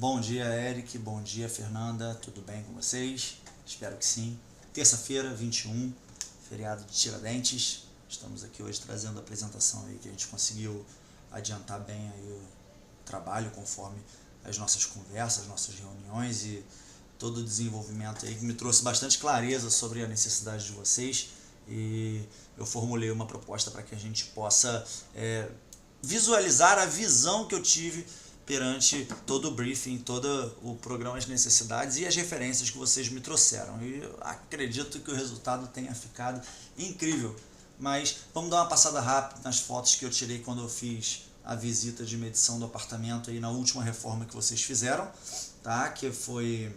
Bom dia, Eric. Bom dia, Fernanda. Tudo bem com vocês? Espero que sim. Terça-feira, 21, feriado de Tiradentes. Estamos aqui hoje trazendo a apresentação aí que a gente conseguiu adiantar bem aí o trabalho conforme as nossas conversas, nossas reuniões e todo o desenvolvimento aí que me trouxe bastante clareza sobre a necessidade de vocês, e eu formulei uma proposta para que a gente possa visualizar a visão que eu tive perante todo o briefing, todo o programa de necessidades e as referências que vocês me trouxeram. E eu acredito que o resultado tenha ficado incrível. Mas vamos dar uma passada rápida nas fotos que eu tirei quando eu fiz a visita de medição do apartamento aí na última reforma que vocês fizeram, tá? Que foi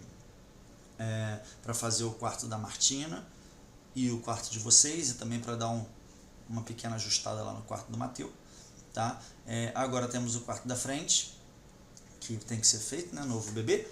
para fazer o quarto da Martina e o quarto de vocês, e também para dar uma pequena ajustada lá no quarto do Mateus, tá? Agora temos o quarto da frente, que tem que ser feito, né? Novo bebê.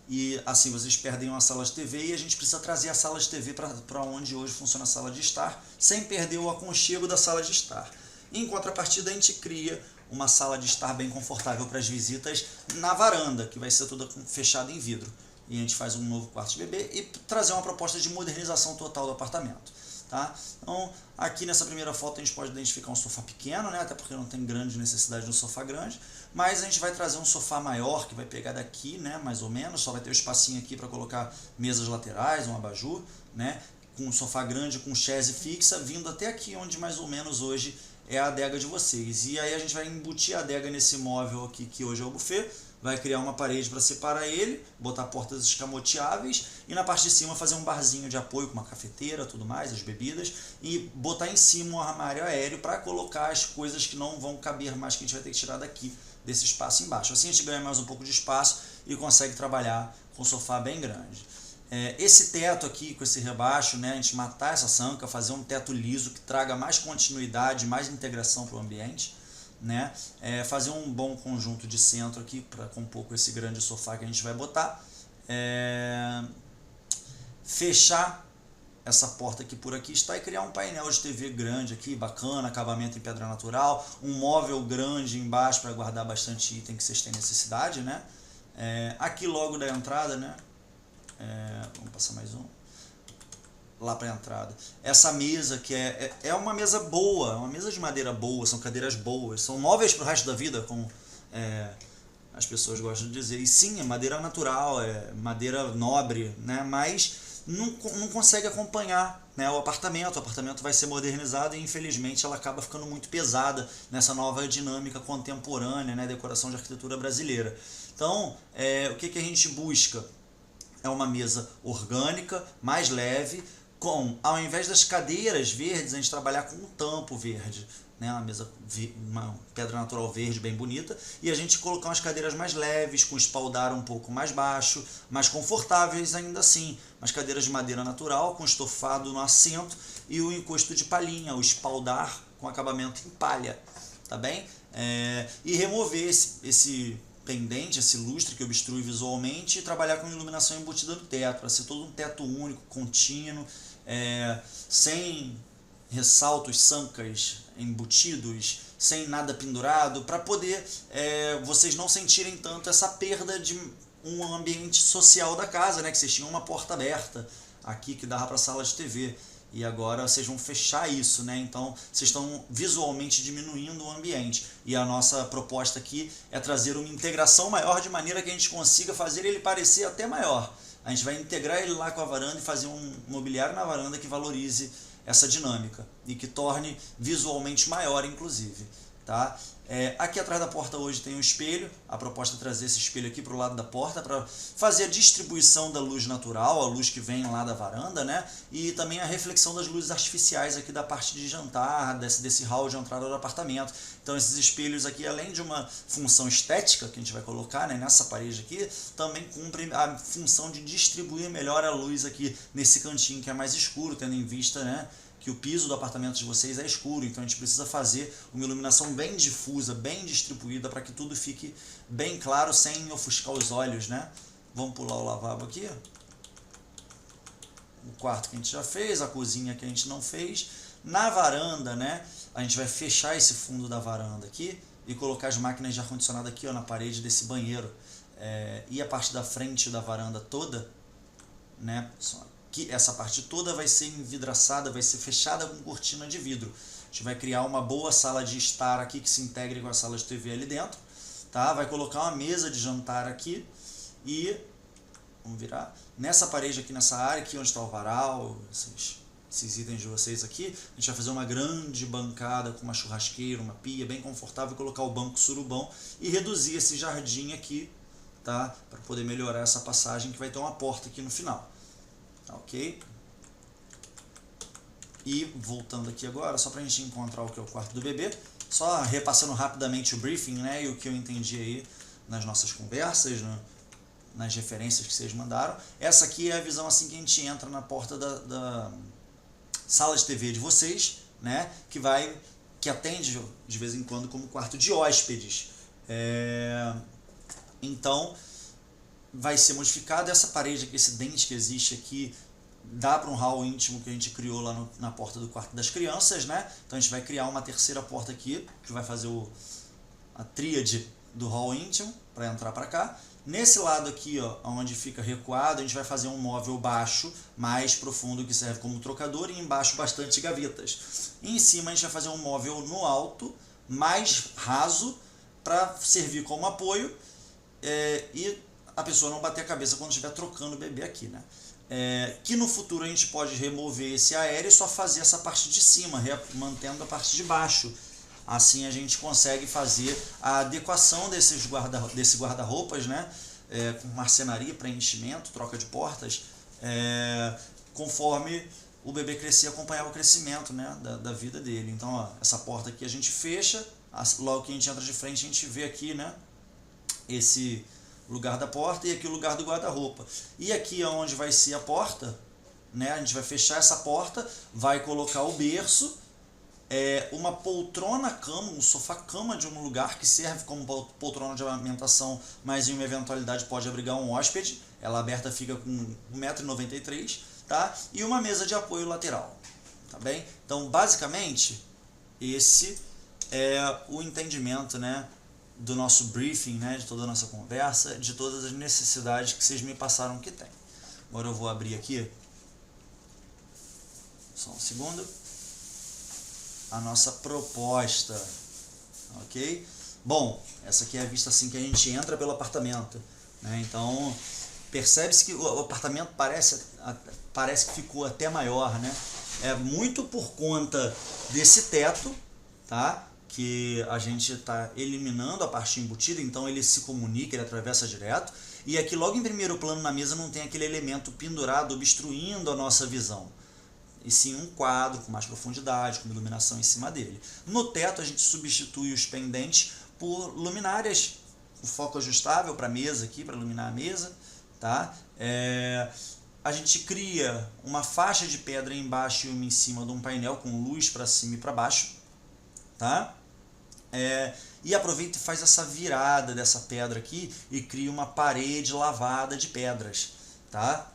E assim vocês perdem uma sala de TV e a gente precisa trazer a sala de TV para onde hoje funciona a sala de estar, sem perder o aconchego da sala de estar. Em contrapartida, a gente cria uma sala de estar bem confortável para as visitas na varanda, que vai ser toda fechada em vidro. E a gente faz um novo quarto de bebê e trazer uma proposta de modernização total do apartamento. Tá? Então, aqui nessa primeira foto a gente pode identificar um sofá pequeno, né? Até porque não tem grande necessidade de um sofá grande, mas a gente vai trazer um sofá maior, que vai pegar daqui, né? Mais ou menos, só vai ter um espacinho aqui para colocar mesas laterais, um abajur, né? Com um sofá grande, com chaise fixa, vindo até aqui, onde mais ou menos hoje é a adega de vocês. E aí a gente vai embutir a adega nesse móvel aqui, que hoje é o buffet, vai criar uma parede para separar ele, botar portas escamoteáveis e na parte de cima fazer um barzinho de apoio com uma cafeteira, tudo mais, as bebidas, e botar em cima um armário aéreo para colocar as coisas que não vão caber mais, que a gente vai ter que tirar daqui desse espaço embaixo. Assim a gente ganha mais um pouco de espaço e consegue trabalhar com um sofá bem grande. Esse teto aqui, com esse rebaixo, né, a gente matar essa sanca, fazer um teto liso que traga mais continuidade, mais integração para o ambiente, né? Fazer um bom conjunto de centro aqui para compor com esse grande sofá que a gente vai botar, fechar essa porta aqui por aqui está e criar um painel de TV grande aqui, bacana, acabamento em pedra natural, um móvel grande embaixo para guardar bastante item que vocês têm necessidade, né? Aqui logo da entrada, né? Vamos passar mais um lá para a entrada. Essa mesa que é uma mesa boa, uma mesa de madeira boa, são cadeiras boas, são móveis para o resto da vida, como as pessoas gostam de dizer. E sim, é madeira natural, é madeira nobre, né? Mas não consegue acompanhar, né, o apartamento vai ser modernizado e infelizmente ela acaba ficando muito pesada nessa nova dinâmica contemporânea, né, decoração de arquitetura brasileira. Então, o que a gente busca? É uma mesa orgânica, mais leve, ao invés das cadeiras verdes, a gente trabalhar com um tampo verde, né? Uma pedra natural verde bem bonita, e a gente colocar umas cadeiras mais leves, com espaldar um pouco mais baixo, mais confortáveis ainda assim, umas cadeiras de madeira natural, com estofado no assento e o encosto de palhinha, o espaldar com acabamento em palha, tá bem? E remover esse pendente, esse lustre que obstrui visualmente, e trabalhar com iluminação embutida no teto, para ser todo um teto único, contínuo, sem ressaltos, sancas embutidos, sem nada pendurado, para poder vocês não sentirem tanto essa perda de um ambiente social da casa, né? Que vocês tinham uma porta aberta aqui que dava para a sala de TV. E agora vocês vão fechar isso, né? Então vocês estão visualmente diminuindo o ambiente. E a nossa proposta aqui é trazer uma integração maior, de maneira que a gente consiga fazer ele parecer até maior. A gente vai integrar ele lá com a varanda e fazer um mobiliário na varanda que valorize essa dinâmica e que torne visualmente maior, inclusive, tá? Aqui atrás da porta hoje tem um espelho. A proposta é trazer esse espelho aqui para o lado da porta para fazer a distribuição da luz natural, a luz que vem lá da varanda, né? E também a reflexão das luzes artificiais aqui da parte de jantar, desse hall de entrada do apartamento. Então esses espelhos aqui, além de uma função estética que a gente vai colocar, né, nessa parede aqui, também cumprem a função de distribuir melhor a luz aqui nesse cantinho que é mais escuro, tendo em vista, né, que o piso do apartamento de vocês é escuro, então a gente precisa fazer uma iluminação bem difusa, bem distribuída, para que tudo fique bem claro, sem ofuscar os olhos, né? Vamos pular o lavabo aqui. O quarto que a gente já fez, a cozinha que a gente não fez. Na varanda, né, a gente vai fechar esse fundo da varanda aqui e colocar as máquinas de ar-condicionado aqui, ó, na parede desse banheiro. E a parte da frente da varanda toda, né, que essa parte toda vai ser envidraçada, vai ser fechada com cortina de vidro. A gente vai criar uma boa sala de estar aqui que se integre com a sala de TV ali dentro, tá? Vai colocar uma mesa de jantar aqui e vamos virar nessa parede aqui, nessa área aqui onde está o varal, esses itens de vocês aqui. A gente vai fazer uma grande bancada com uma churrasqueira, uma pia bem confortável, colocar o banco surubão e reduzir esse jardim aqui, tá? Para poder melhorar essa passagem, que vai ter uma porta aqui no final, tá, ok? E voltando aqui agora, só para a gente encontrar o que é o quarto do bebê, só repassando rapidamente o briefing, né, e o que eu entendi aí nas nossas conversas, nas referências que vocês mandaram. Essa aqui é a visão assim que a gente entra na porta da sala de TV de vocês, né, que atende de vez em quando como quarto de hóspedes. Então vai ser modificado essa parede aqui, esse dente que existe aqui, dá para um hall íntimo que a gente criou lá na porta do quarto das crianças, né? Então a gente vai criar uma terceira porta aqui, que vai fazer a tríade do hall íntimo para entrar para cá. Nesse lado aqui, ó, onde fica recuado, a gente vai fazer um móvel baixo, mais profundo, que serve como trocador, e embaixo bastante gavetas. E em cima a gente vai fazer um móvel no alto, mais raso, para servir como apoio, e a pessoa não bater a cabeça quando estiver trocando o bebê aqui, né? Que no futuro a gente pode remover esse aéreo e só fazer essa parte de cima, mantendo a parte de baixo. Assim a gente consegue fazer a adequação desse guarda-roupas, né? Com marcenaria, preenchimento, troca de portas, conforme o bebê crescer e acompanhar o crescimento, né, da vida dele. Então, ó, essa porta aqui a gente fecha, logo que a gente entra de frente a gente vê aqui, né, esse lugar da porta e aqui o lugar do guarda-roupa. E aqui é onde vai ser a porta, né? A gente vai fechar essa porta, vai colocar o berço, uma poltrona-cama, um sofá-cama de um lugar que serve como poltrona de amamentação, mas em uma eventualidade pode abrigar um hóspede. Ela aberta fica com 1,93 m, tá? E uma mesa de apoio lateral, tá bem? Então, basicamente, esse é o entendimento, né, do nosso briefing, né, de toda a nossa conversa, de todas as necessidades que vocês me passaram que tem. Agora eu vou abrir aqui, só um segundo, a nossa proposta, ok? Bom, essa aqui é a vista assim que a gente entra pelo apartamento, né? Então, percebe-se que o apartamento parece que ficou até maior, né? É muito por conta desse teto, tá? Que a gente está eliminando a parte embutida, então ele se comunica, ele atravessa direto. E aqui logo em primeiro plano na mesa não tem aquele elemento pendurado obstruindo a nossa visão, e sim um quadro com mais profundidade, com iluminação em cima dele. No teto a gente substitui os pendentes por luminárias, o foco ajustável para a mesa aqui, para iluminar a mesa, tá? A gente cria uma faixa de pedra embaixo e uma em cima de um painel com luz para cima e para baixo, tá? E aproveita e faz essa virada dessa pedra aqui e cria uma parede lavada de pedras, tá?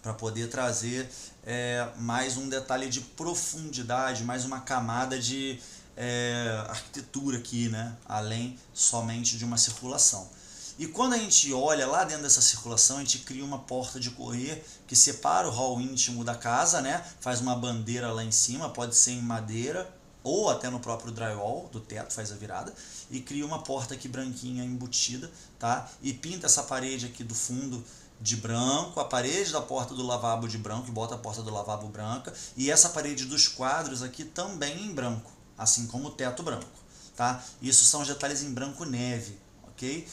Para poder trazer mais um detalhe de profundidade, mais uma camada de arquitetura aqui, né? Além somente de uma circulação. E quando a gente olha lá dentro dessa circulação, a gente cria uma porta de correr que separa o hall íntimo da casa, né? Faz uma bandeira lá em cima, pode ser em madeira ou até no próprio drywall do teto, faz a virada, e cria uma porta aqui branquinha embutida, tá? E pinta essa parede aqui do fundo de branco, a parede da porta do lavabo de branco, e bota a porta do lavabo branca, e essa parede dos quadros aqui também em branco, assim como o teto branco, tá? Isso são os detalhes em branco neve, ok?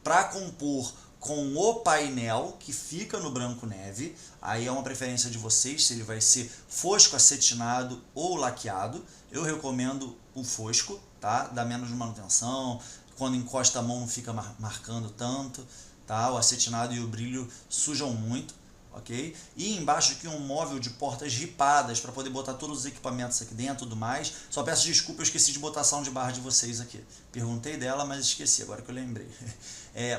Para compor com o painel que fica no branco neve, aí é uma preferência de vocês se ele vai ser fosco acetinado ou laqueado. Eu recomendo o fosco, tá? Dá menos manutenção, quando encosta a mão não fica marcando tanto, tá? O acetinado e o brilho sujam muito, ok? E embaixo aqui um móvel de portas ripadas para poder botar todos os equipamentos aqui dentro e tudo mais. Só peço desculpa, eu esqueci de botar a soundbar de vocês aqui. Perguntei dela, mas esqueci, agora que eu lembrei.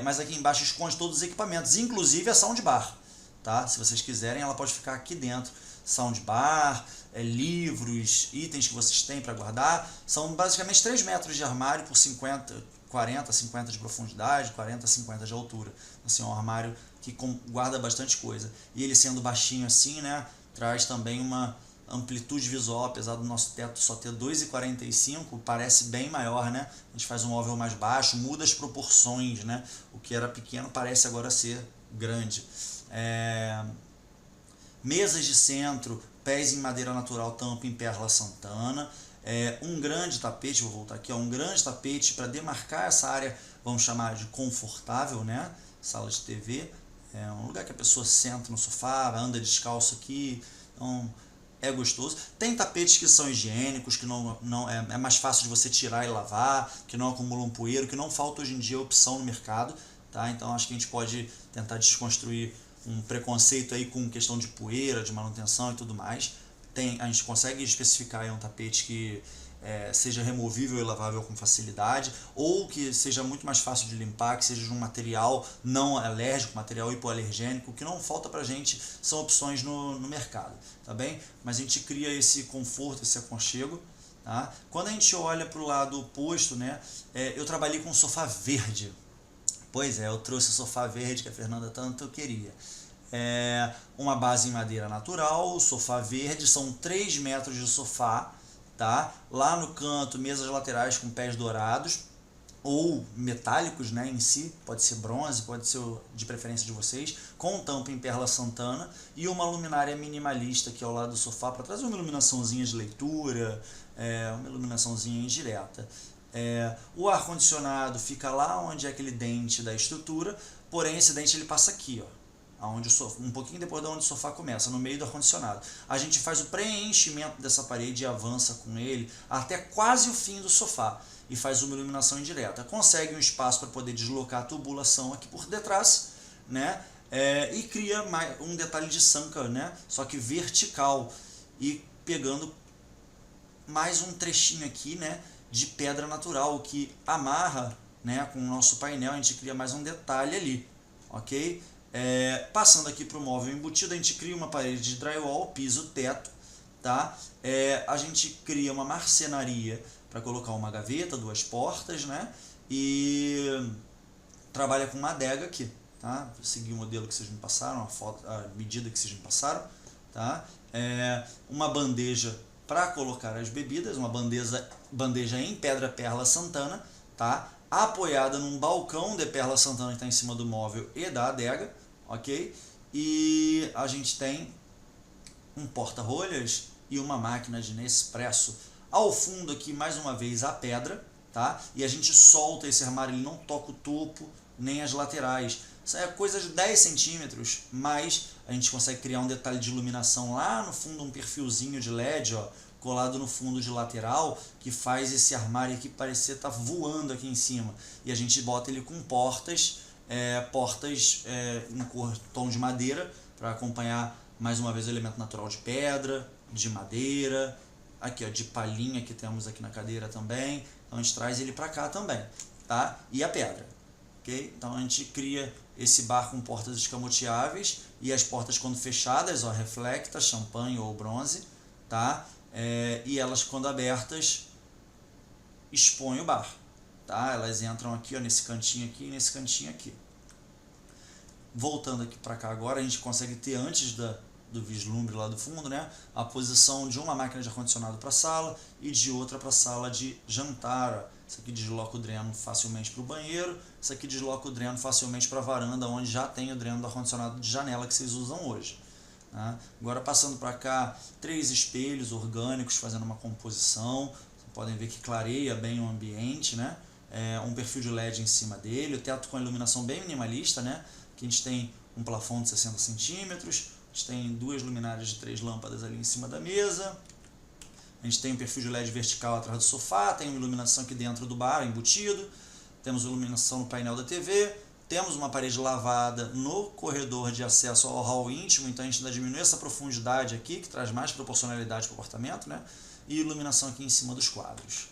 Mas aqui embaixo esconde todos os equipamentos, inclusive a soundbar, tá? Se vocês quiserem, ela pode ficar aqui dentro. soundbar, livros, itens que vocês têm para guardar. São basicamente 3 metros de armário por 40, 50 de profundidade, 40, 50 de altura. Assim, é um armário que guarda bastante coisa. E ele sendo baixinho assim, né, traz também uma amplitude visual, apesar do nosso teto só ter 2,45, parece bem maior, né? A gente faz um móvel mais baixo, muda as proporções, né? O que era pequeno parece agora ser grande. Mesas de centro, pés em madeira natural, tampa em perla Santana. Um grande tapete, vou voltar aqui, um grande tapete para demarcar essa área, vamos chamar de confortável, né? Sala de TV, um lugar que a pessoa senta no sofá, anda descalço aqui, então é gostoso. Tem tapetes que são higiênicos, que não é mais fácil de você tirar e lavar, que não acumulam poeira, que não falta hoje em dia opção no mercado, tá? Então acho que a gente pode tentar desconstruir um preconceito aí com questão de poeira, de manutenção e tudo mais. A gente consegue especificar aí um tapete que seja removível e lavável com facilidade, ou que seja muito mais fácil de limpar, que seja de um material não alérgico, material hipoalergênico. O que não falta pra gente são opções no mercado, tá bem? Mas a gente cria esse conforto, esse aconchego, tá? Quando a gente olha para o lado oposto, né, eu trabalhei com sofá verde. Pois é, eu trouxe o sofá verde que a Fernanda tanto queria. Uma base em madeira natural, o sofá verde, são 3 metros de sofá, tá? Lá no canto, mesas laterais com pés dourados ou metálicos, né, em si, pode ser bronze, pode ser de preferência de vocês, com tampa em perla Santana, e uma luminária minimalista aqui ao lado do sofá para trazer uma iluminaçãozinha de leitura, uma iluminaçãozinha indireta. O ar-condicionado fica lá onde é aquele dente da estrutura, porém esse dente ele passa aqui, ó, aonde um pouquinho depois de onde o sofá começa, no meio do ar-condicionado. A gente faz o preenchimento dessa parede e avança com ele até quase o fim do sofá e faz uma iluminação indireta. Consegue um espaço para poder deslocar a tubulação aqui por detrás, né? E cria um detalhe de sanca, né? Só que vertical, e pegando mais um trechinho aqui, né, de pedra natural que amarra, né, com o nosso painel. A gente cria mais um detalhe ali, ok? Passando aqui para o móvel embutido, a gente cria uma parede de drywall, piso, teto, tá? A gente cria uma marcenaria para colocar uma gaveta, 2 portas, né? E trabalha com uma adega aqui, tá? Vou seguir o modelo que vocês me passaram, a medida que vocês me passaram, tá? Uma bandeja para colocar as bebidas, uma bandeja em pedra perla Santana, tá? Apoiada num balcão de perla Santana que está em cima do móvel e da adega, ok? E a gente tem um porta-rolhas e uma máquina de Nespresso. Ao fundo aqui, mais uma vez, a pedra, tá? E a gente solta esse armário, ele não toca o topo nem as laterais. Isso é coisa de 10 centímetros, mas a gente consegue criar um detalhe de iluminação lá no fundo, um perfilzinho de LED, ó, colado no fundo de lateral, que faz esse armário aqui parecer estar voando aqui em cima. E a gente bota ele com portas em cor tom de madeira, para acompanhar mais uma vez o elemento natural de pedra, de madeira, aqui ó, de palhinha que temos aqui na cadeira também. Então a gente traz ele para cá também, tá? E a pedra, ok? Então a gente cria esse bar com portas escamoteáveis, e as portas, quando fechadas, ó, reflecta, champanhe ou bronze, tá? E elas, quando abertas, expõem o bar, tá? Elas entram aqui, ó, nesse cantinho aqui e nesse cantinho aqui. Voltando aqui para cá agora, a gente consegue ter, antes do vislumbre lá do fundo, né, a posição de uma máquina de ar-condicionado para a sala e de outra para a sala de jantar, ó. Isso aqui desloca o dreno facilmente para o banheiro, isso aqui desloca o dreno facilmente para a varanda, onde já tem o dreno do ar-condicionado de janela que vocês usam hoje. Agora passando para cá, 3 espelhos orgânicos fazendo uma composição. Vocês podem ver que clareia bem o ambiente, né? Um perfil de LED em cima dele, o teto com a iluminação bem minimalista, né? Aqui a gente tem um plafond de 60 centímetros, a gente tem 2 luminárias de 3 lâmpadas ali em cima da mesa, a gente tem um perfil de LED vertical atrás do sofá, tem uma iluminação aqui dentro do bar embutido, temos iluminação no painel da TV. Temos uma parede lavada no corredor de acesso ao hall íntimo, então a gente ainda diminui essa profundidade aqui, que traz mais proporcionalidade para o apartamento, né? E iluminação aqui em cima dos quadros.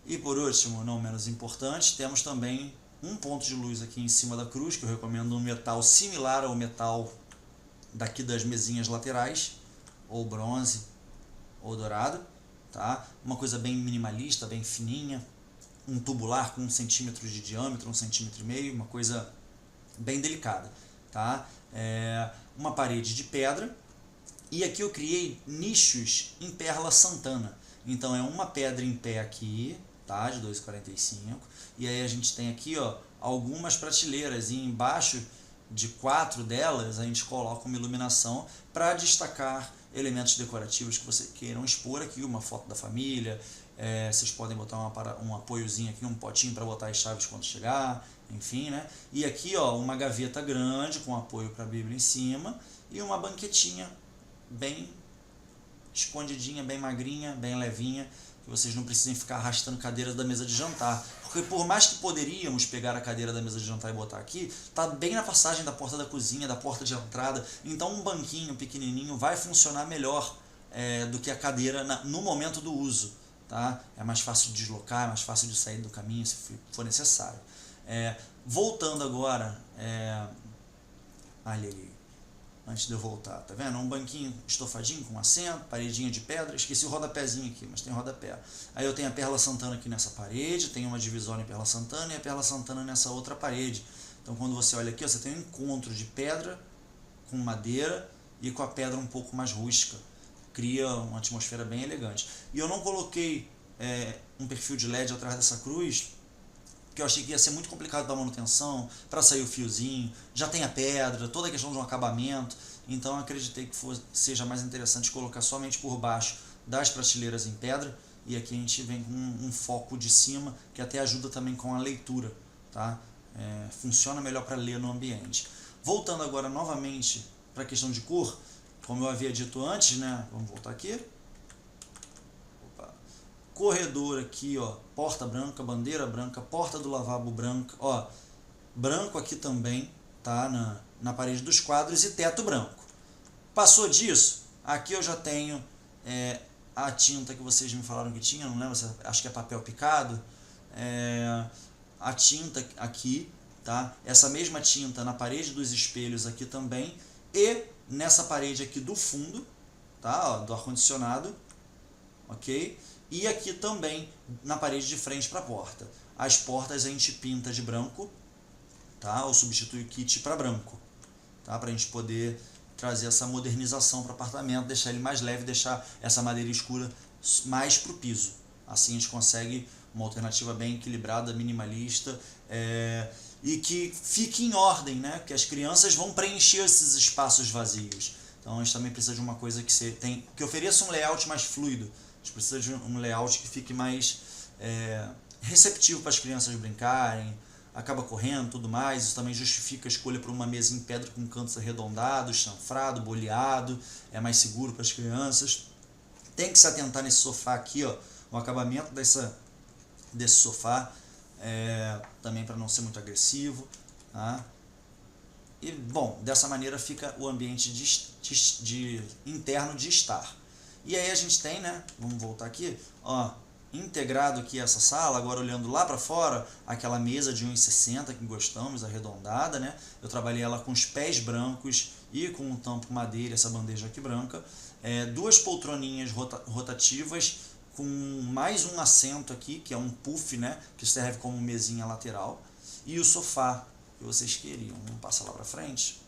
E por último, não menos importante, temos também um ponto de luz aqui em cima da cruz, que eu recomendo um metal similar ao metal daqui das mesinhas laterais, ou bronze, ou dourado, tá? Uma coisa bem minimalista, bem fininha, um tubular com 1 centímetro de diâmetro, 1,5 centímetros, uma coisa bem delicada, tá? Uma parede de pedra, e aqui eu criei nichos em Perla Santana. Então é uma pedra em pé aqui, tá? De 2,45, e aí a gente tem aqui, ó, algumas prateleiras, e embaixo de 4 delas a gente coloca uma iluminação para destacar elementos decorativos que você queiram expor aqui, uma foto da família, vocês podem botar um apoiozinho aqui, um potinho para botar as chaves quando chegar, enfim, né? E aqui, ó, uma gaveta grande com apoio para a Bíblia em cima e uma banquetinha bem escondidinha, bem magrinha, bem levinha, que vocês não precisem ficar arrastando cadeiras da mesa de jantar. Porque por mais que poderíamos pegar a cadeira da mesa de jantar e botar aqui, tá bem na passagem da porta da cozinha, da porta de entrada, então um banquinho pequenininho vai funcionar melhor do que a cadeira no momento do uso. Tá? É mais fácil de deslocar, é mais fácil de sair do caminho se for necessário. Voltando agora, ali, antes de eu voltar, tá vendo? Um banquinho estofadinho com assento, paredinha de pedra, esqueci o rodapézinho aqui, mas tem rodapé. Aí eu tenho a Perla Santana aqui nessa parede, tem uma divisória em Perla Santana e a Perla Santana nessa outra parede. Então quando você olha aqui, ó, você tem um encontro de pedra com madeira e com a pedra um pouco mais rústica. Cria uma atmosfera bem elegante. E eu não coloquei um perfil de LED atrás dessa cruz, porque eu achei que ia ser muito complicado da manutenção, para sair o fiozinho, já tem a pedra, toda a questão de um acabamento, então acreditei que seja mais interessante colocar somente por baixo das prateleiras em pedra, e aqui a gente vem com um foco de cima, que até ajuda também com a leitura, tá? Funciona melhor para ler no ambiente. Voltando agora novamente para a questão de cor, como eu havia dito antes, né? Vamos voltar aqui. Corredor aqui, ó, porta branca, bandeira branca, porta do lavabo branca, ó, branco aqui também, tá, na parede dos quadros, e teto branco. Passou disso, aqui eu já tenho a tinta que vocês me falaram que tinha, não lembro, acho que é papel picado, a tinta aqui, tá, essa mesma tinta na parede dos espelhos aqui também, e nessa parede aqui do fundo, tá, ó, do ar-condicionado, ok? E aqui também na parede de frente para a porta. As portas a gente pinta de branco, tá? Ou substitui o kit para branco, tá? Para a gente poder trazer essa modernização para o apartamento, deixar ele mais leve, deixar essa madeira escura mais para o piso. Assim a gente consegue uma alternativa bem equilibrada, minimalista, e que fique em ordem, né? Que as crianças vão preencher esses espaços vazios. Então a gente também precisa de uma coisa que ofereça um layout mais fluido. A gente precisa de um layout que fique mais receptivo para as crianças brincarem, acaba correndo, tudo mais. Isso também justifica a escolha por uma mesa em pedra com cantos arredondados, chanfrado, boleado, é mais seguro para as crianças. Tem que se atentar nesse sofá aqui, ó, o acabamento desse sofá, também para não ser muito agressivo, tá? E, bom, dessa maneira fica o ambiente interno de estar. E aí a gente tem, né, vamos voltar aqui, ó, integrado aqui essa sala, agora olhando lá para fora, aquela mesa de 1,60 que gostamos, arredondada, né? Eu trabalhei ela com os pés brancos e com um tampo madeira, essa bandeja aqui branca. Duas poltroninhas rotativas com mais um assento aqui, que é um puff, né, que serve como mesinha lateral. E o sofá que vocês queriam. Vamos passar lá para frente.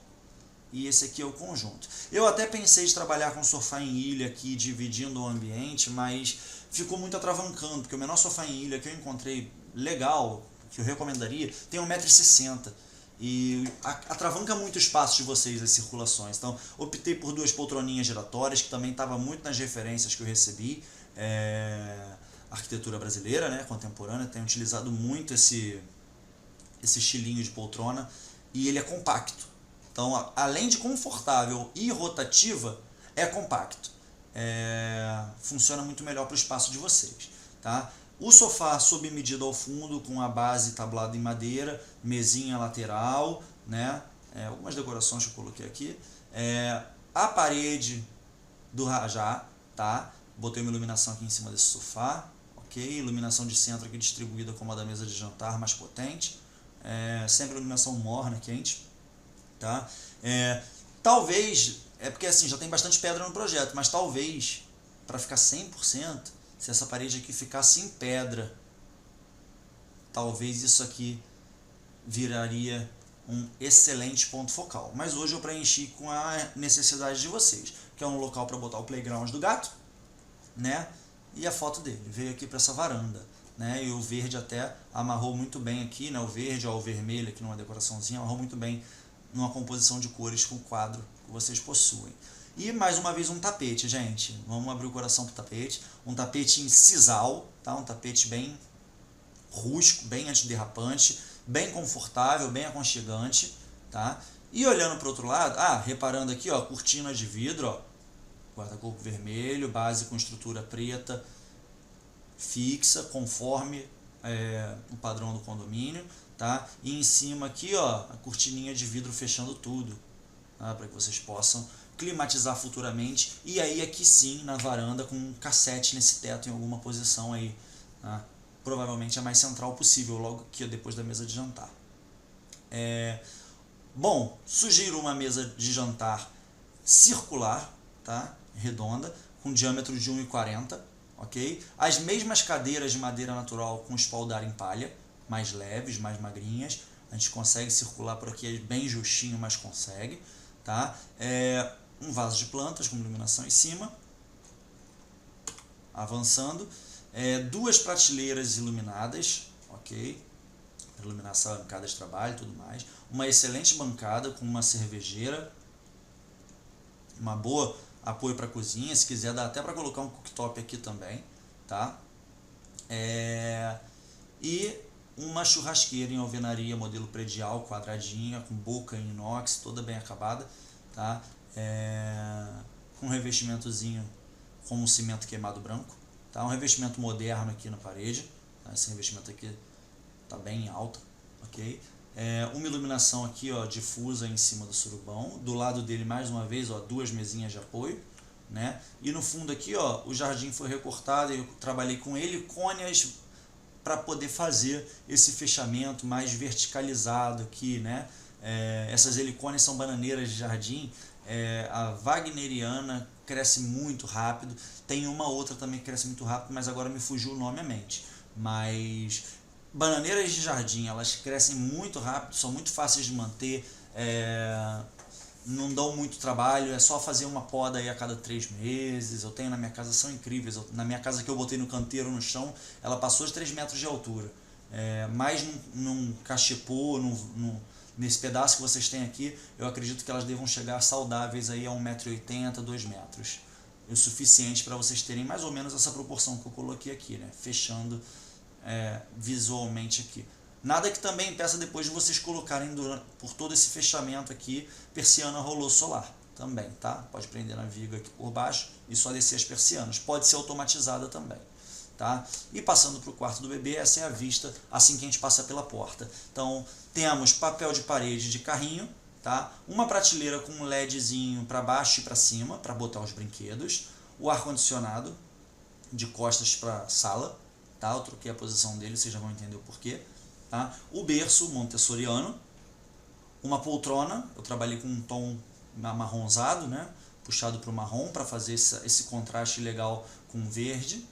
E esse aqui é o conjunto. Eu até pensei de trabalhar com sofá em ilha aqui, dividindo o ambiente, mas ficou muito atravancando, porque o menor sofá em ilha que eu encontrei legal, que eu recomendaria, tem 1,60 m. E atravanca muito o espaço de vocês, as circulações. Então, optei por duas poltroninhas giratórias, que também estava muito nas referências que eu recebi. Arquitetura brasileira, né, contemporânea, tem utilizado muito esse estilinho de poltrona, e ele é compacto. Então, além de confortável e rotativa, é compacto. Funciona muito melhor para o espaço de vocês, tá? O sofá sob medida ao fundo, com a base tablada em madeira, mesinha lateral, né? Algumas decorações que eu coloquei aqui. A parede do rajá, tá? Botei uma iluminação aqui em cima desse sofá, ok? Iluminação de centro aqui distribuída como a da mesa de jantar, mais potente. Sempre iluminação morna, quente, tá? Talvez É porque assim, já tem bastante pedra no projeto, mas talvez, para ficar 100%, se essa parede aqui ficar sem pedra, talvez isso aqui viraria um excelente ponto focal. Mas hoje eu preenchi com a necessidade de vocês, que é um local para botar o playground do gato, né? E a foto dele. Veio aqui para essa varanda, né? E o verde até amarrou muito bem aqui, né? O verde ou o vermelho aqui numa decoraçãozinha, amarrou muito bem numa composição de cores com o quadro que vocês possuem. E mais uma vez um tapete, gente. Vamos abrir o coração pro tapete. Um tapete em sisal, tá? Um tapete bem rústico, bem antiderrapante, bem confortável, bem aconchegante, tá? E olhando para o outro lado, reparando aqui, ó, cortina de vidro, ó, guarda-corpo vermelho, base com estrutura preta, fixa, conforme o padrão do condomínio, tá? E em cima aqui, ó, a cortininha de vidro fechando tudo, tá? Para que vocês possam climatizar futuramente. E aí aqui sim, na varanda, com um cassete nesse teto em alguma posição aí, tá? Provavelmente a mais central possível, logo aqui depois da mesa de jantar. Bom, sugiro uma mesa de jantar circular, tá? Redonda, com diâmetro de 1,40, ok? As mesmas cadeiras de madeira natural com espaldar em palha, mais leves, mais magrinhas. A gente consegue circular por aqui bem justinho, mas consegue, tá? Um vaso de plantas com iluminação em cima. Avançando. Duas prateleiras iluminadas, ok? Iluminação, bancada de trabalho e tudo mais. Uma excelente bancada com uma cervejeira. Uma boa apoio para a cozinha. Se quiser, dá até para colocar um cooktop aqui também, tá? E uma churrasqueira em alvenaria, modelo predial, quadradinha, com boca em inox, toda bem acabada, tá? Com um revestimentozinho com um cimento queimado branco. Tá? Um revestimento moderno aqui na parede, tá? Esse revestimento aqui está bem alto, ok? Uma iluminação aqui, ó, difusa em cima do surubão, do lado dele mais uma vez, ó, duas mesinhas de apoio, né? E no fundo aqui, ó, o jardim foi recortado e eu trabalhei com helicônias para poder fazer esse fechamento mais verticalizado aqui, né? Essas helicônias são bananeiras de jardim, a wagneriana cresce muito rápido, tem uma outra também que cresce muito rápido, mas agora me fugiu o nome à mente. Mas bananeiras de jardim, elas crescem muito rápido, são muito fáceis de manter, não dão muito trabalho, é só fazer uma poda aí a cada 3 meses. Eu tenho na minha casa, são incríveis. Na minha casa que eu botei no canteiro, no chão, ela passou de 3 metros de altura. Mais num cachepô, nesse pedaço que vocês têm aqui, eu acredito que elas devam chegar saudáveis aí a 1,80 m, 2 metros. O suficiente para vocês terem mais ou menos essa proporção que eu coloquei aqui, né? Fechando visualmente aqui. Nada que também impeça depois de vocês colocarem por todo esse fechamento aqui, persiana rolô solar também, tá? Pode prender na viga aqui por baixo e só descer as persianas. Pode ser automatizada também, tá? E passando para o quarto do bebê, essa é a vista assim que a gente passa pela porta. Então, temos papel de parede de carrinho, tá? Uma prateleira com um LEDzinho para baixo e para cima, para botar os brinquedos. O ar-condicionado de costas para a sala, tá? Eu troquei a posição dele, vocês já vão entender o porquê. Tá? O berço montessoriano, uma poltrona, eu trabalhei com um tom amarronzado, né? Puxado para o marrom para fazer esse contraste legal com verde,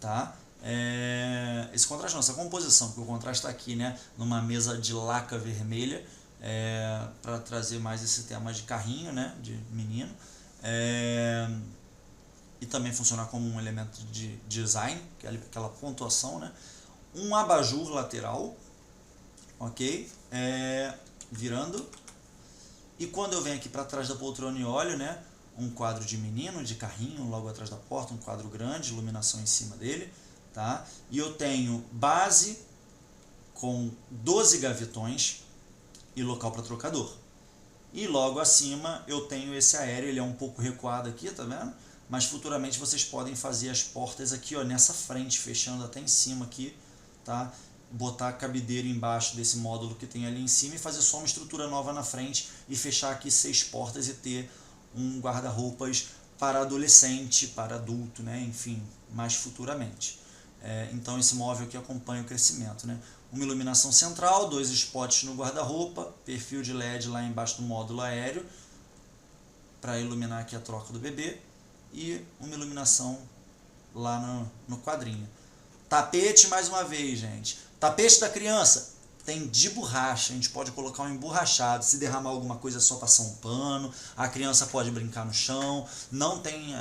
tá? Esse contraste não, essa composição, porque o contraste está aqui, né? Numa mesa de laca vermelha, para trazer mais esse tema de carrinho, né? De menino, e também funcionar como um elemento de design, aquela pontuação, né? Um abajur lateral, ok? Virando. E quando eu venho aqui para trás da poltrona e olho, né? Um quadro de menino, de carrinho, logo atrás da porta, um quadro grande, iluminação em cima dele, tá? E eu tenho base com 12 gavetões e local para trocador. E logo acima eu tenho esse aéreo, ele é um pouco recuado aqui, tá vendo? Mas futuramente vocês podem fazer as portas aqui, ó, nessa frente, fechando até em cima aqui, tá? Botar a cabideira embaixo desse módulo que tem ali em cima e fazer só uma estrutura nova na frente e fechar aqui 6 portas e ter um guarda-roupas para adolescente, para adulto, né? Enfim, mais futuramente. Então esse móvel aqui acompanha o crescimento, né? Uma iluminação central, 2 spots no guarda-roupa, perfil de LED lá embaixo do módulo aéreo, para iluminar aqui a troca do bebê e uma iluminação lá no quadrinho. Tapete, mais uma vez, gente. Tapete da criança tem de borracha, a gente pode colocar um emborrachado. Se derramar alguma coisa é só passar um pano. A criança pode brincar no chão, não tem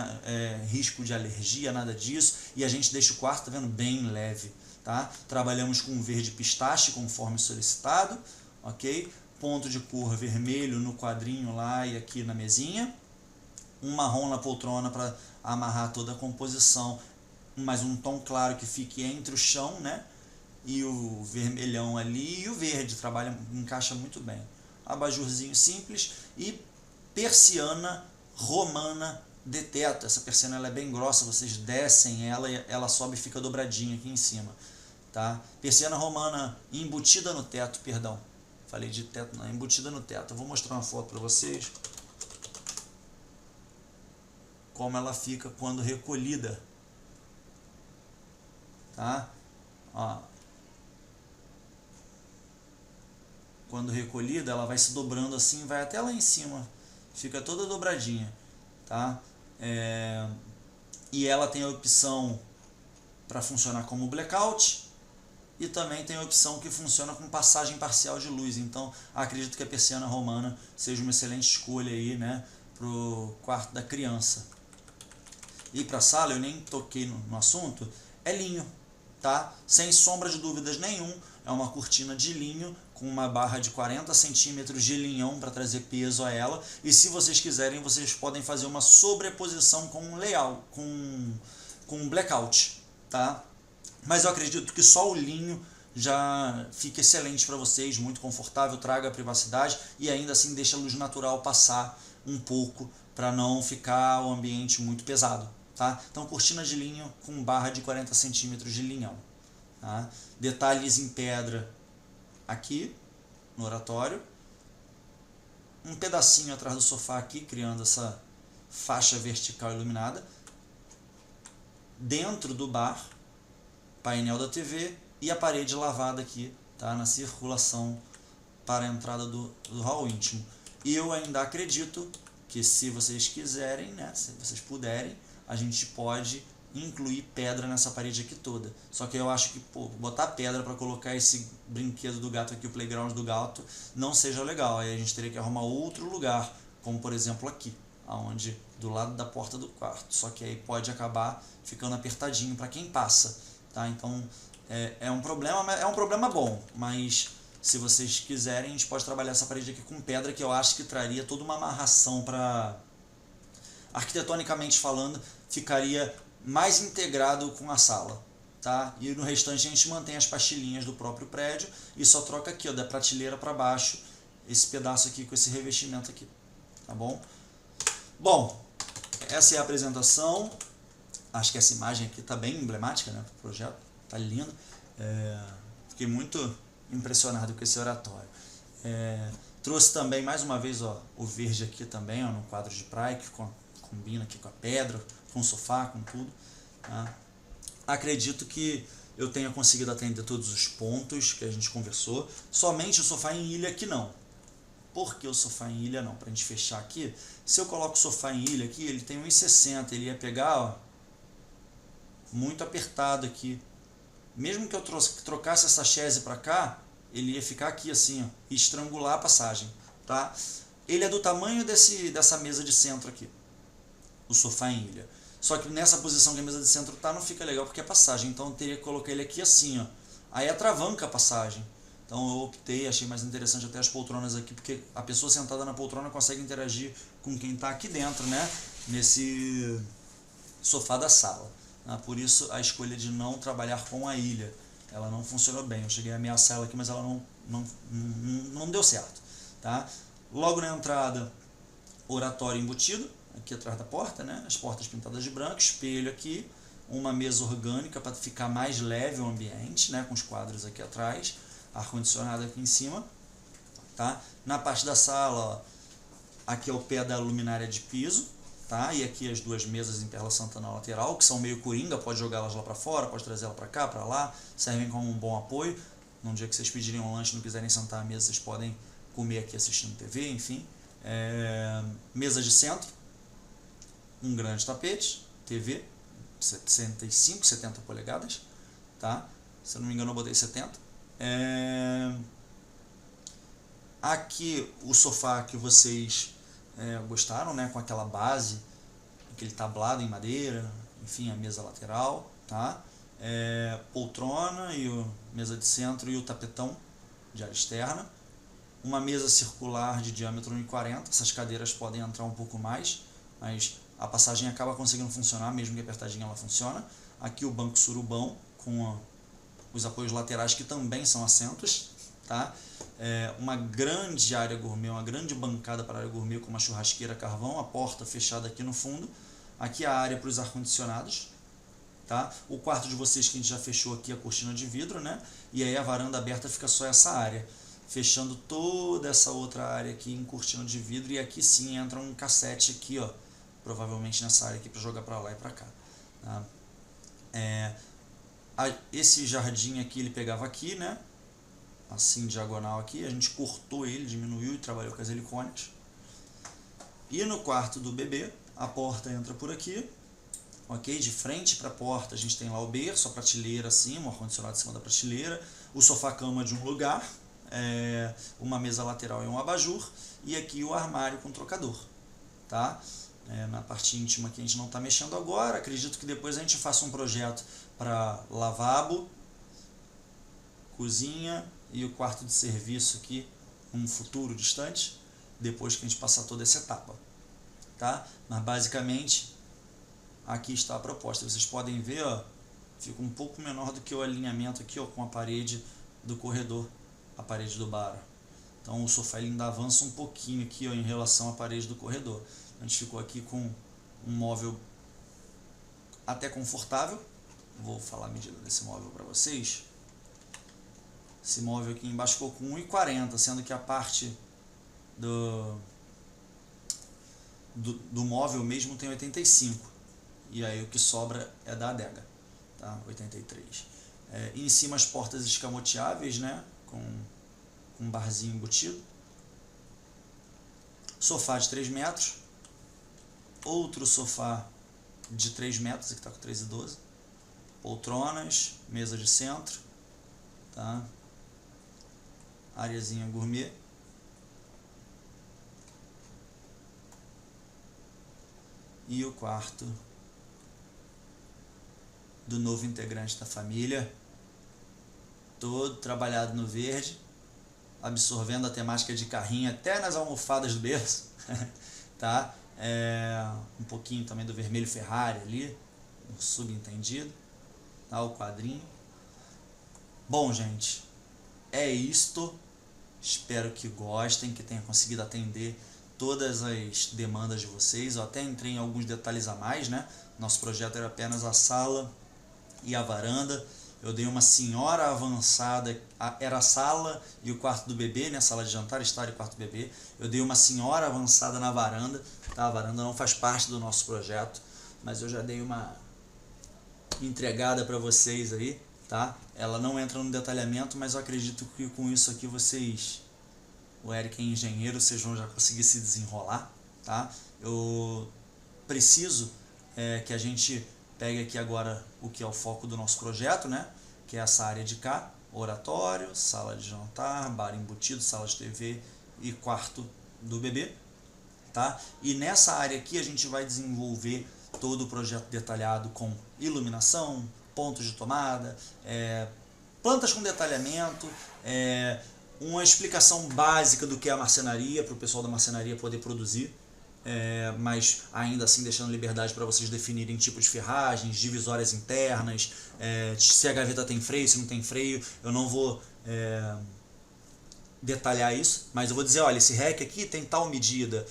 risco de alergia, nada disso. E a gente deixa o quarto, tá vendo, bem leve. Tá? Trabalhamos com verde pistache, conforme solicitado. Ok? Ponto de cor vermelho no quadrinho lá e aqui na mesinha. Um marrom na poltrona para amarrar toda a composição, mas um tom claro que fique entre o chão, né? E o vermelhão ali, e o verde encaixa muito bem. Abajurzinho simples e persiana romana de teto. Essa persiana ela é bem grossa, vocês descem ela e ela sobe e fica dobradinha aqui em cima. Tá? Persiana romana embutida no teto, perdão. Falei de teto, não, embutida no teto. Eu vou mostrar uma foto para vocês. Como ela fica quando recolhida. Tá? Ó. Quando recolhida, ela vai se dobrando assim, vai até lá em cima. Fica toda dobradinha. Tá? E ela tem a opção para funcionar como blackout. E também tem a opção que funciona com passagem parcial de luz. Então, acredito que a persiana romana seja uma excelente escolha aí, né, para o quarto da criança. E para a sala, eu nem toquei no assunto, é linho, tá? Sem sombra de dúvidas nenhum, é uma cortina de linho com uma barra de 40 centímetros de linhão para trazer peso a ela. E se vocês quiserem, vocês podem fazer uma sobreposição com um layout, com blackout, tá? Mas eu acredito que só o linho já fica excelente para vocês, muito confortável, traga privacidade e ainda assim deixa a luz natural passar um pouco para não ficar o ambiente muito pesado. Tá? Então, cortina de linho com barra de 40 centímetros de linhão. Tá? Detalhes em pedra aqui no oratório. Um pedacinho atrás do sofá aqui, criando essa faixa vertical iluminada. Dentro do bar, painel da TV e a parede lavada aqui, tá? Na circulação para a entrada do hall íntimo. E eu ainda acredito que se vocês quiserem, né, se vocês puderem, a gente pode incluir pedra nessa parede aqui toda. Só que eu acho que botar pedra para colocar esse brinquedo do gato aqui, o playground do gato, não seja legal. Aí a gente teria que arrumar outro lugar, como por exemplo aqui, onde do lado da porta do quarto. Só que aí pode acabar ficando apertadinho para quem passa. Tá? Então é um problema bom, mas se vocês quiserem, a gente pode trabalhar essa parede aqui com pedra, que eu acho que traria toda uma amarração para, arquitetonicamente falando, ficaria mais integrado com a sala. Tá? E no restante a gente mantém as pastilhinhas do próprio prédio e só troca aqui, ó, da prateleira para baixo, esse pedaço aqui com esse revestimento aqui. Tá bom? Bom, essa é a apresentação. Acho que essa imagem aqui está bem emblemática, né, para o projeto. Está lindo. Fiquei muito impressionado com esse oratório. Trouxe também, mais uma vez, ó, o verde aqui também, ó, no quadro de praia, que combina aqui com a pedra, com o sofá, com tudo. Tá? Acredito que eu tenha conseguido atender todos os pontos que a gente conversou. Somente o sofá em ilha aqui não. Por que o sofá em ilha não? Para a gente fechar aqui, se eu coloco o sofá em ilha aqui, ele tem 1,60, ele ia pegar, ó, muito apertado aqui. Mesmo que eu trocasse essa chaise para cá, ele ia ficar aqui assim, ó, e estrangular a passagem. Tá? Ele é do tamanho dessa mesa de centro aqui, o sofá em ilha. Só que nessa posição que a mesa de centro tá, não fica legal porque é passagem. Então eu teria que colocar ele aqui assim, ó. Aí atravanca a passagem. Então eu optei, achei mais interessante até as poltronas aqui, porque a pessoa sentada na poltrona consegue interagir com quem está aqui dentro, né? Nesse sofá da sala. Por isso a escolha de não trabalhar com a ilha. Ela não funcionou bem. Eu cheguei a ameaçar ela aqui, mas ela não deu certo. Tá? Logo na entrada, oratório embutido, aqui atrás da porta, né? As portas pintadas de branco, espelho aqui, uma mesa orgânica para ficar mais leve o ambiente, né? Com os quadros aqui atrás, ar-condicionado aqui em cima. Tá? Na parte da sala, ó, aqui é o pé da luminária de piso. Tá? E aqui as duas mesas em perla santa na lateral, que são meio coringa, pode jogar elas lá para fora, pode trazer ela para cá, para lá, servem como um bom apoio. Num dia que vocês pedirem um lanche e não quiserem sentar à mesa, vocês podem comer aqui assistindo TV, enfim. Mesa de centro, um grande tapete, TV, 65, 70 polegadas, tá? Se eu não me engano eu botei 70. Aqui o sofá que vocês gostaram, né? Com aquela base, aquele tablado em madeira, enfim, a mesa lateral, tá? Poltrona e mesa de centro e o tapetão de área externa. Uma mesa circular de diâmetro 1,40, essas cadeiras podem entrar um pouco mais, mas a passagem acaba conseguindo funcionar, mesmo que apertadinha ela funciona. Aqui o banco surubão, com os apoios laterais que também são assentos, tá? Uma grande área gourmet, uma grande bancada para a área gourmet com uma churrasqueira carvão, a porta fechada aqui no fundo. Aqui a área para os ar-condicionados, tá? O quarto de vocês que a gente já fechou aqui a cortina de vidro, né? E aí a varanda aberta fica só essa área, fechando toda essa outra área aqui em cortina de vidro. E aqui sim entra um cassete aqui, ó, provavelmente nessa área aqui para jogar para lá e para cá, tá? Esse jardim aqui ele pegava aqui, né? Assim, diagonal aqui, a gente cortou ele, diminuiu e trabalhou com as helicones. E no quarto do bebê, a porta entra por aqui, ok? De frente para a porta a gente tem lá o berço, a prateleira acima, o ar-condicionado em cima da prateleira, o sofá-cama de um lugar, uma mesa lateral e um abajur, e aqui o armário com trocador, tá? Na parte íntima que a gente não está mexendo agora. Acredito que depois a gente faça um projeto para lavabo, cozinha e o quarto de serviço aqui, um futuro distante, depois que a gente passar toda essa etapa, tá? Mas basicamente aqui está a proposta. Vocês podem ver, ó, fica um pouco menor do que o alinhamento aqui, ó, com a parede do corredor, a parede do bar. Então o sofá ele ainda avança um pouquinho aqui, ó, em relação à parede do corredor. A gente ficou aqui com um móvel até confortável. Vou falar a medida desse móvel para vocês. Esse móvel aqui embaixo ficou com 1,40, sendo que a parte do móvel mesmo tem 85. E aí o que sobra é da adega, tá? 83. E em cima as portas escamoteáveis, né? Com um barzinho embutido. Sofá de 3 metros. Outro sofá de 3 metros, aqui está com 3,12. Poltronas, mesa de centro, tá? Areazinha gourmet. E o quarto do novo integrante da família, todo trabalhado no verde, absorvendo a temática de carrinho até nas almofadas do berço, tá? Um pouquinho também do vermelho Ferrari ali, um subentendido, tá? O quadrinho. Bom, gente, é isto. Espero que gostem, que tenha conseguido atender todas as demandas de vocês. Eu até entrei em alguns detalhes a mais, né? Nosso projeto era apenas a sala e a varanda. Eu dei uma senhora avançada, era a sala e o quarto do bebê, né? Sala de jantar, estar e quarto do bebê. Eu dei uma senhora avançada na varanda, tá? A varanda não faz parte do nosso projeto, mas eu já dei uma entregada para vocês aí, tá? Ela não entra no detalhamento, mas eu acredito que com isso aqui vocês, o Eric é engenheiro, vocês vão já conseguir se desenrolar, tá? Eu preciso que a gente pegue aqui agora o que é o foco do nosso projeto, né? Que é essa área de cá, oratório, sala de jantar, bar embutido, sala de TV e quarto do bebê, tá? E nessa área aqui a gente vai desenvolver todo o projeto detalhado com iluminação, pontos de tomada, plantas com detalhamento, uma explicação básica do que é a marcenaria, para o pessoal da marcenaria poder produzir, mas ainda assim deixando liberdade para vocês definirem tipo de ferragens, divisórias internas, se a gaveta tem freio, se não tem freio. Eu não vou detalhar isso, mas eu vou dizer, olha, esse rack aqui tem tal medida,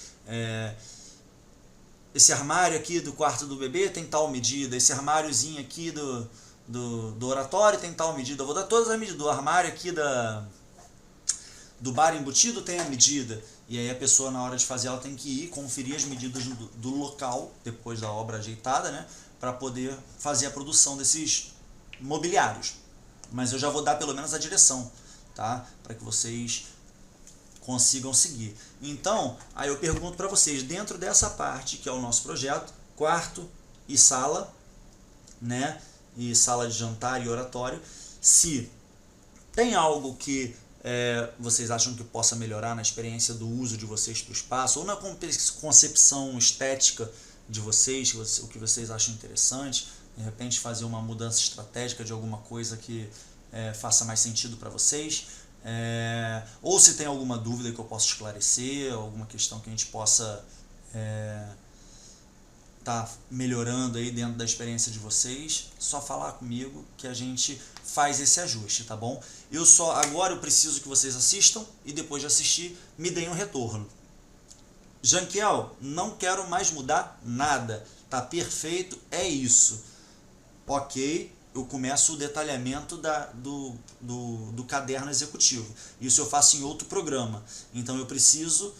esse armário aqui do quarto do bebê tem tal medida, esse armáriozinho aqui do oratório tem tal medida. Eu vou dar todas as medidas. Do armário aqui do bar embutido tem a medida. E aí a pessoa, na hora de fazer, ela tem que ir conferir as medidas do local, depois da obra ajeitada, né? Para poder fazer a produção desses mobiliários. Mas eu já vou dar pelo menos a direção, tá? Para que vocês consigam seguir. Então, aí eu pergunto para vocês, dentro dessa parte que é o nosso projeto, quarto e sala, né, e sala de jantar e oratório, se tem algo que vocês acham que possa melhorar na experiência do uso de vocês para o espaço, ou na concepção estética de vocês, o que vocês acham interessante, de repente fazer uma mudança estratégica de alguma coisa que faça mais sentido para vocês, ou se tem alguma dúvida que eu possa esclarecer, alguma questão que a gente possa tá melhorando aí dentro da experiência de vocês, só falar comigo que a gente faz esse ajuste, tá bom? Agora eu preciso que vocês assistam e depois de assistir me deem um retorno. Janquiel, não quero mais mudar nada, tá perfeito, é isso. Ok, eu começo o detalhamento do caderno executivo. Isso eu faço em outro programa, então eu preciso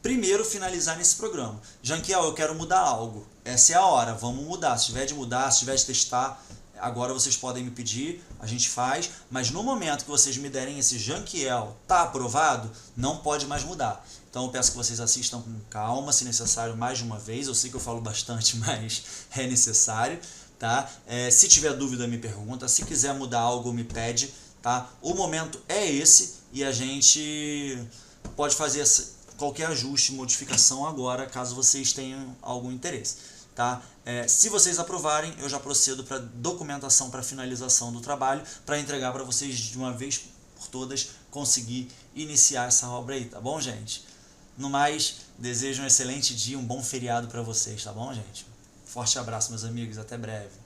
primeiro finalizar nesse programa. Janquiel, eu quero mudar algo. Essa é a hora, vamos mudar. Se tiver de mudar, se tiver de testar, agora vocês podem me pedir, a gente faz. Mas no momento que vocês me derem esse Janquiel, tá aprovado, não pode mais mudar. Então eu peço que vocês assistam com calma, se necessário mais de uma vez. Eu sei que eu falo bastante, mas é necessário. Tá? Se tiver dúvida, me pergunta. Se quiser mudar algo, me pede. Tá? O momento é esse e a gente pode fazer qualquer ajuste, modificação agora, caso vocês tenham algum interesse. Tá? Se vocês aprovarem, eu já procedo para documentação, para finalização do trabalho, para entregar para vocês de uma vez por todas, conseguir iniciar essa obra aí, tá bom, gente? No mais, desejo um excelente dia, um bom feriado para vocês, tá bom, gente? Forte abraço, meus amigos, até breve.